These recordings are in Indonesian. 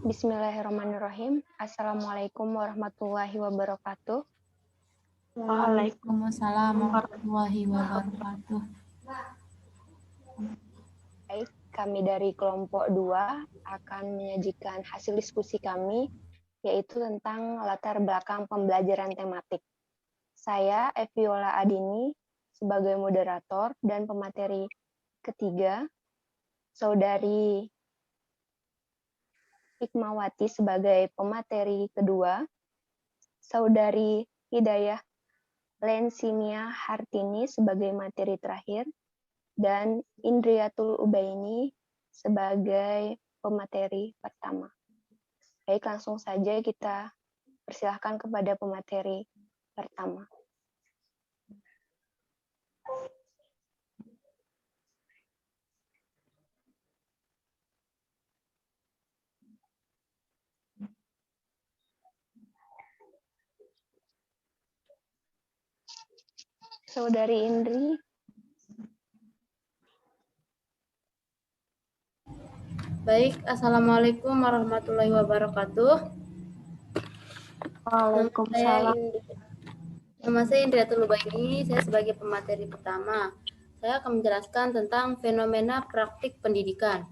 Bismillahirrahmanirrahim. Assalamualaikum warahmatullahi wabarakatuh. Waalaikumsalam warahmatullahi wabarakatuh. Baik, kami dari kelompok 2 akan menyajikan hasil diskusi kami, yaitu tentang latar belakang pembelajaran tematik. Saya, Eviola Adini, sebagai moderator dan pemateri ketiga, Saudari Hikmawati sebagai pemateri kedua, Saudari Hidayah Lensinia Hartini sebagai materi terakhir, dan Indriatul Ubaini sebagai pemateri pertama. Baik, langsung saja kita persilahkan kepada pemateri pertama. Saudari Indri. Baik, Assalamualaikum warahmatullahi wabarakatuh. Waalaikumsalam. Nama saya Indriatul Ubaini, saya sebagai pemateri pertama. Saya akan menjelaskan tentang fenomena praktik pendidikan.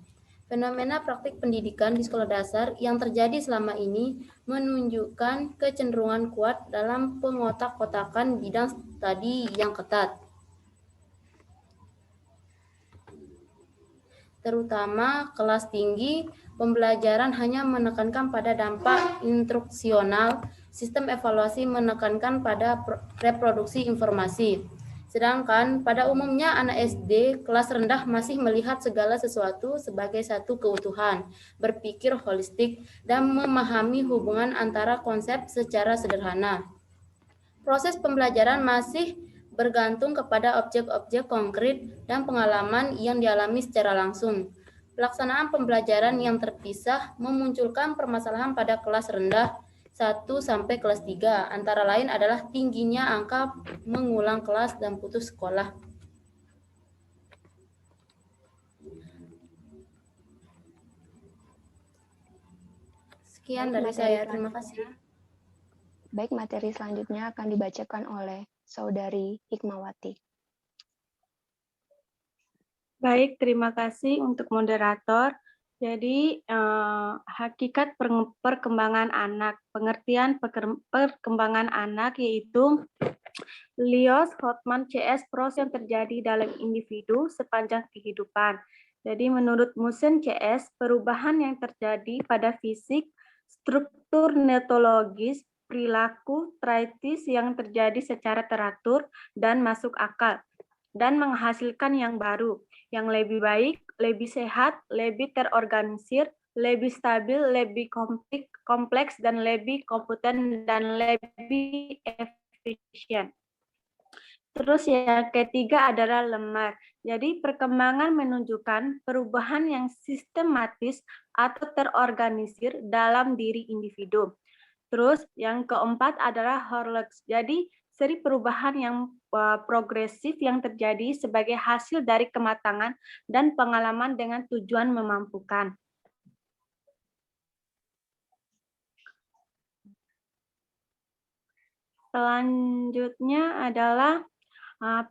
Fenomena praktik pendidikan di sekolah dasar yang terjadi selama ini menunjukkan kecenderungan kuat dalam pengotak-kotakan bidang studi yang ketat, terutama kelas tinggi. Pembelajaran hanya menekankan pada dampak instruksional, sistem evaluasi menekankan pada reproduksi informasi. Sedangkan pada umumnya anak SD kelas rendah masih melihat segala sesuatu sebagai satu keutuhan, berpikir holistik, dan memahami hubungan antara konsep secara sederhana. Proses pembelajaran masih bergantung kepada objek-objek konkret dan pengalaman yang dialami secara langsung. Pelaksanaan pembelajaran yang terpisah memunculkan permasalahan pada kelas rendah 1 sampai kelas 3, antara lain adalah tingginya angka mengulang kelas dan putus sekolah. Sekian dari saya, terima kasih. Baik, materi selanjutnya akan dibacakan oleh Saudari Hikmawati. Baik, terima kasih untuk moderator. Jadi, hakikat perkembangan anak, pengertian perkembangan anak yaitu Lewis Hotman CS, proses yang terjadi dalam individu sepanjang kehidupan. Jadi menurut Musen CS, perubahan yang terjadi pada fisik, struktur neurologis, perilaku, traitis yang terjadi secara teratur dan masuk akal, dan menghasilkan yang baru, yang lebih baik, lebih sehat, lebih terorganisir, lebih stabil, lebih kompleks, dan lebih kompeten, dan lebih efisien. Terus yang ketiga adalah lemar. Jadi perkembangan menunjukkan perubahan yang sistematis atau terorganisir dalam diri individu. Terus yang keempat adalah horlox. Jadi seri perubahan yang progresif yang terjadi sebagai hasil dari kematangan dan pengalaman dengan tujuan memampukan. Selanjutnya adalah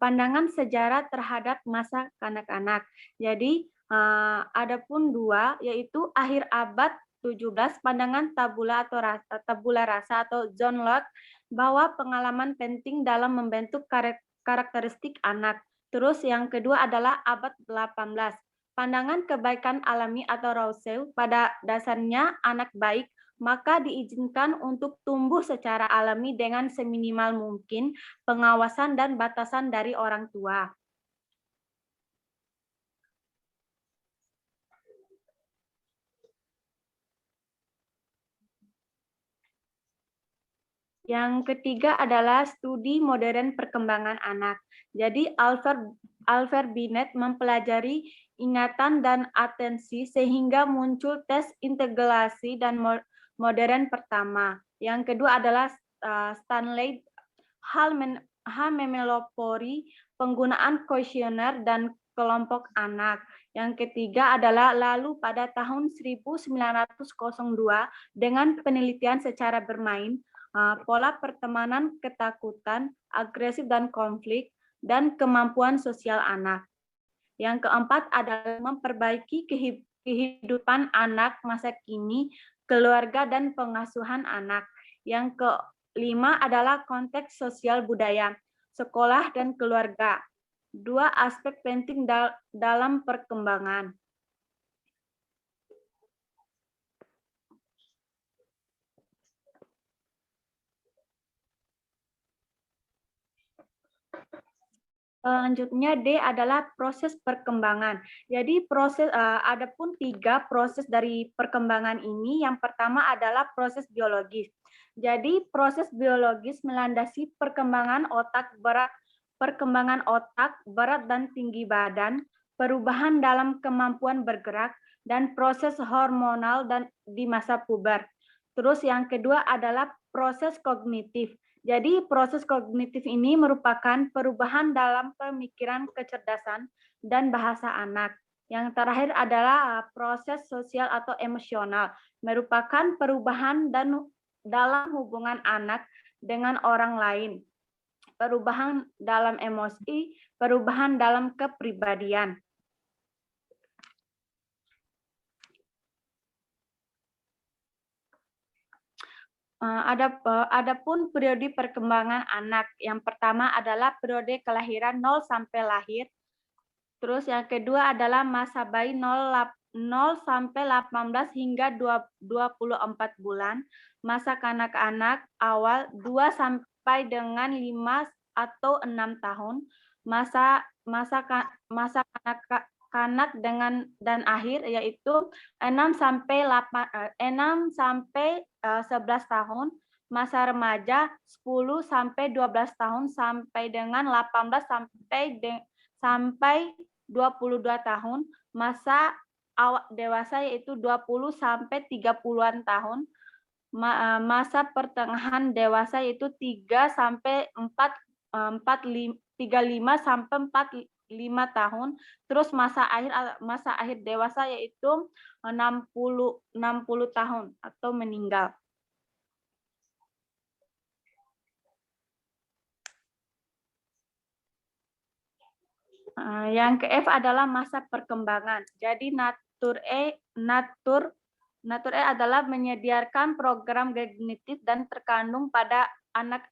pandangan sejarah terhadap masa kanak-kanak. Jadi ada pun dua, yaitu akhir abad 17, pandangan tabula rasa atau John Locke, bahwa pengalaman penting dalam membentuk karakteristik anak. Terus yang kedua adalah abad 18, pandangan kebaikan alami atau Rousseau, pada dasarnya anak baik maka diizinkan untuk tumbuh secara alami dengan seminimal mungkin pengawasan dan batasan dari orang tua. Yang ketiga adalah studi modern perkembangan anak. Jadi Albert Binet mempelajari ingatan dan atensi sehingga muncul tes integrasi dan modern pertama. Yang kedua adalah Stanley Hal Memelopori, penggunaan kuesioner dan kelompok anak. Yang ketiga adalah lalu pada tahun 1902 dengan penelitian secara bermain, pola pertemanan, ketakutan, agresif dan konflik, dan kemampuan sosial anak. Yang keempat adalah memperbaiki kehidupan anak masa kini, keluarga, dan pengasuhan anak. Yang kelima adalah konteks sosial budaya, sekolah, dan keluarga. Dua aspek penting dalam perkembangan. Selanjutnya D adalah proses perkembangan. Jadi ada pun 3 proses dari perkembangan ini. Yang pertama adalah proses biologis. Jadi proses biologis melandasi perkembangan otak berat dan tinggi badan, perubahan dalam kemampuan bergerak, dan proses hormonal dan di masa puber. Terus yang kedua adalah proses kognitif. Jadi proses kognitif ini merupakan perubahan dalam pemikiran, kecerdasan, dan bahasa anak. Yang terakhir adalah proses sosial atau emosional, merupakan perubahan dalam hubungan anak dengan orang lain, perubahan dalam emosi, perubahan dalam kepribadian. Adapun periode perkembangan anak, yang pertama adalah periode kelahiran 0 sampai lahir. Terus yang kedua adalah masa bayi 0 sampai 18 hingga 24 bulan. Masa kanak-kanak awal 2 sampai dengan 5 atau 6 tahun. Masa kanak dan akhir yaitu 6 sampai 11 tahun, masa remaja 10 sampai 12 tahun sampai dengan 18 sampai 22 tahun, masa awak dewasa yaitu 20 sampai 30-an tahun, masa pertengahan dewasa yaitu 3 sampai 35 sampai 45 tahun, terus masa akhir dewasa yaitu 60 tahun atau meninggal. Yang ke F adalah masa perkembangan. Jadi Natur E adalah menyediakan program kognitif dan terkandung pada anak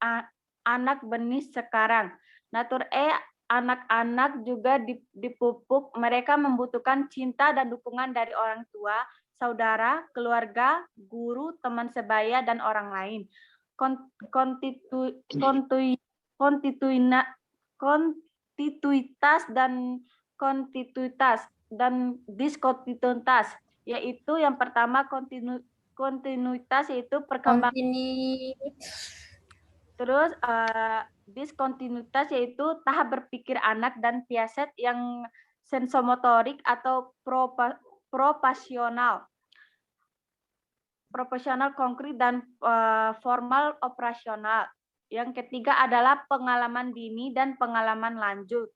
benih sekarang. Natur E, anak-anak juga dipupuk, mereka membutuhkan cinta dan dukungan dari orang tua, saudara, keluarga, guru, teman sebaya, dan orang lain. Kontinuitas dan diskontinuitas, yaitu yang pertama kontinuitas yaitu perkembangan. Terus diskontinuitas yaitu tahap berpikir anak dan piaset yang sensomotorik atau proporsional konkret dan formal operasional. Yang ketiga adalah pengalaman dini dan pengalaman lanjut.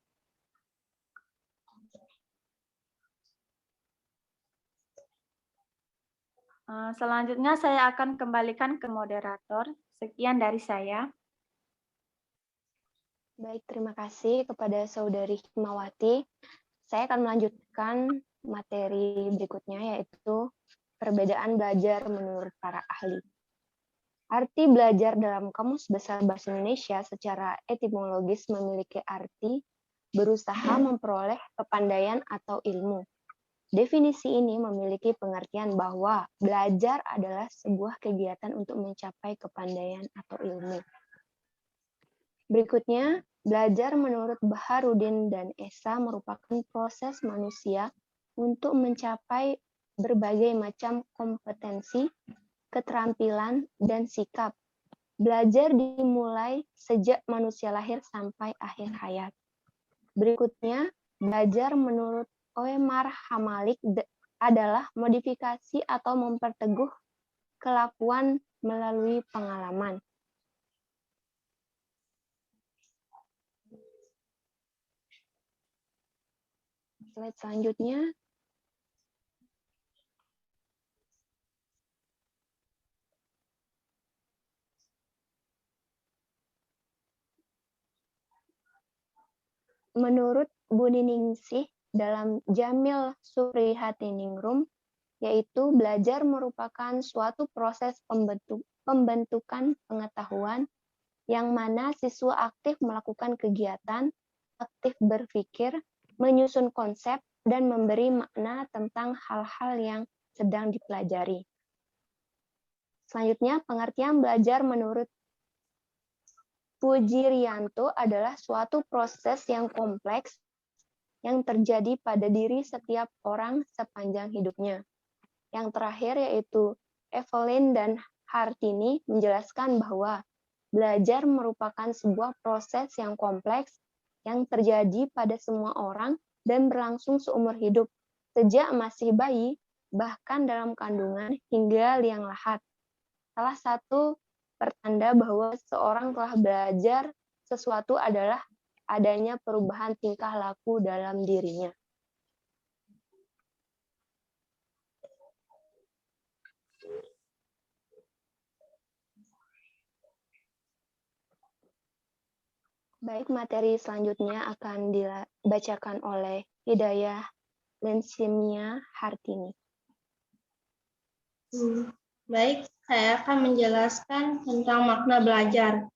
Selanjutnya saya akan kembalikan ke moderator. Sekian dari saya. Baik, terima kasih kepada Saudari Hikmawati. Saya akan melanjutkan materi berikutnya, yaitu perbedaan belajar menurut para ahli. Arti belajar dalam Kamus Besar Bahasa Indonesia secara etimologis memiliki arti berusaha memperoleh kepandaian atau ilmu. Definisi ini memiliki pengertian bahwa belajar adalah sebuah kegiatan untuk mencapai kepandaian atau ilmu. Berikutnya, belajar menurut Baharudin dan Esa merupakan proses manusia untuk mencapai berbagai macam kompetensi, keterampilan, dan sikap. Belajar dimulai sejak manusia lahir sampai akhir hayat. Berikutnya, belajar menurut Oemar Hamalik adalah modifikasi atau memperteguh kelakuan melalui pengalaman. Slide selanjutnya, Menurut Bu Niningsih dalam Jamil Surihati-Ningrum, yaitu belajar merupakan suatu proses pembentukan pengetahuan yang mana siswa aktif melakukan kegiatan, aktif berpikir, menyusun konsep, dan memberi makna tentang hal-hal yang sedang dipelajari. Selanjutnya, pengertian belajar menurut Pujirianto adalah suatu proses yang kompleks yang terjadi pada diri setiap orang sepanjang hidupnya. Yang terakhir yaitu Evelyn dan Hartini menjelaskan bahwa belajar merupakan sebuah proses yang kompleks yang terjadi pada semua orang dan berlangsung seumur hidup, sejak masih bayi, bahkan dalam kandungan hingga liang lahat. Salah satu pertanda bahwa seorang telah belajar sesuatu adalah adanya perubahan tingkah laku dalam dirinya. Baik, materi selanjutnya akan dibacakan oleh Hidayah Lensimia Hartini. Baik, saya akan menjelaskan tentang makna belajar.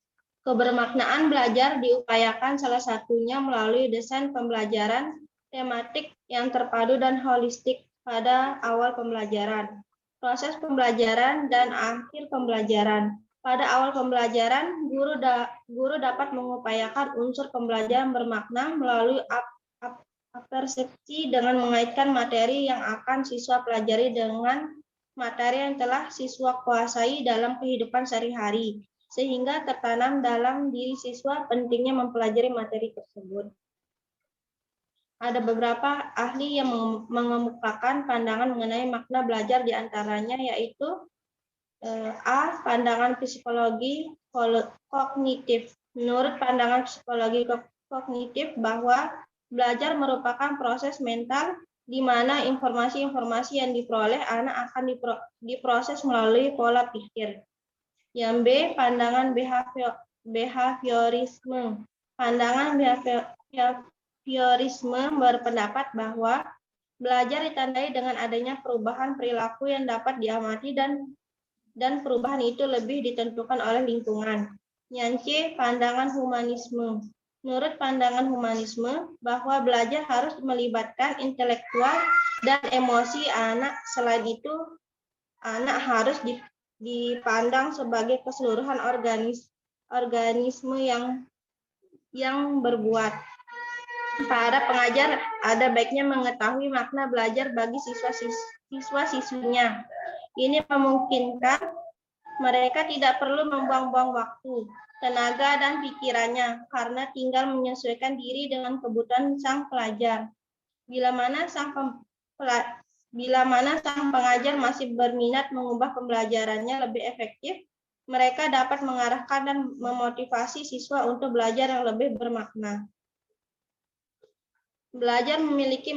Kebermaknaan belajar diupayakan salah satunya melalui desain pembelajaran tematik yang terpadu dan holistik pada awal pembelajaran, proses pembelajaran, dan akhir pembelajaran. Pada awal pembelajaran, guru dapat mengupayakan unsur pembelajaran bermakna melalui persepsi dengan mengaitkan materi yang akan siswa pelajari dengan materi yang telah siswa kuasai dalam kehidupan sehari-hari, sehingga tertanam dalam diri siswa pentingnya mempelajari materi tersebut. Ada beberapa ahli yang mengemukakan pandangan mengenai makna belajar, diantaranya yaitu A. Pandangan psikologi kognitif. Menurut pandangan psikologi kognitif bahwa belajar merupakan proses mental di mana informasi-informasi yang diperoleh anak akan diproses melalui pola pikir. Yang B. Pandangan behaviorisme. Pandangan behaviorisme berpendapat bahwa belajar ditandai dengan adanya perubahan perilaku yang dapat diamati dan perubahan itu lebih ditentukan oleh lingkungan. Yang C. Pandangan humanisme. Menurut pandangan humanisme, bahwa belajar harus melibatkan intelektual dan emosi anak. Selain itu, anak harus dipandang sebagai keseluruhan organisme yang berbuat. Para pengajar ada baiknya mengetahui makna belajar bagi siswa-siswinya. Ini memungkinkan mereka tidak perlu membuang-buang waktu, tenaga, dan pikirannya karena tinggal menyesuaikan diri dengan kebutuhan sang pelajar. Bila mana sang pengajar masih berminat mengubah pembelajarannya lebih efektif, mereka dapat mengarahkan dan memotivasi siswa untuk belajar yang lebih bermakna. Belajar memiliki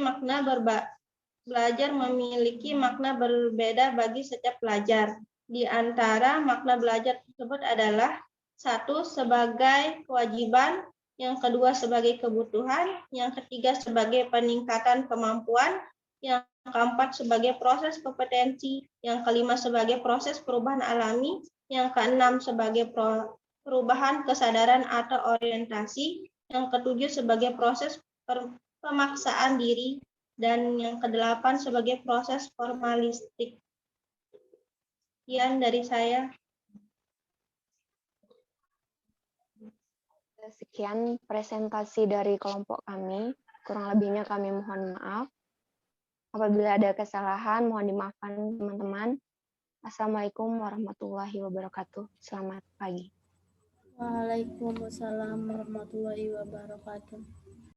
makna berbeda bagi setiap pelajar. Di antara makna belajar tersebut adalah 1. Sebagai kewajiban, yang kedua sebagai kebutuhan, yang ketiga sebagai peningkatan kemampuan, yang keempat sebagai proses kompetensi, yang kelima sebagai proses perubahan alami, yang keenam sebagai perubahan kesadaran atau orientasi, yang ketujuh sebagai proses pemaksaan diri, dan yang kedelapan sebagai proses formalistik. Sekian dari saya. Sekian presentasi dari kelompok kami. Kurang lebihnya kami mohon maaf. Apabila ada kesalahan, mohon dimaafkan teman-teman. Assalamualaikum warahmatullahi wabarakatuh. Selamat pagi. Waalaikumsalam warahmatullahi wabarakatuh.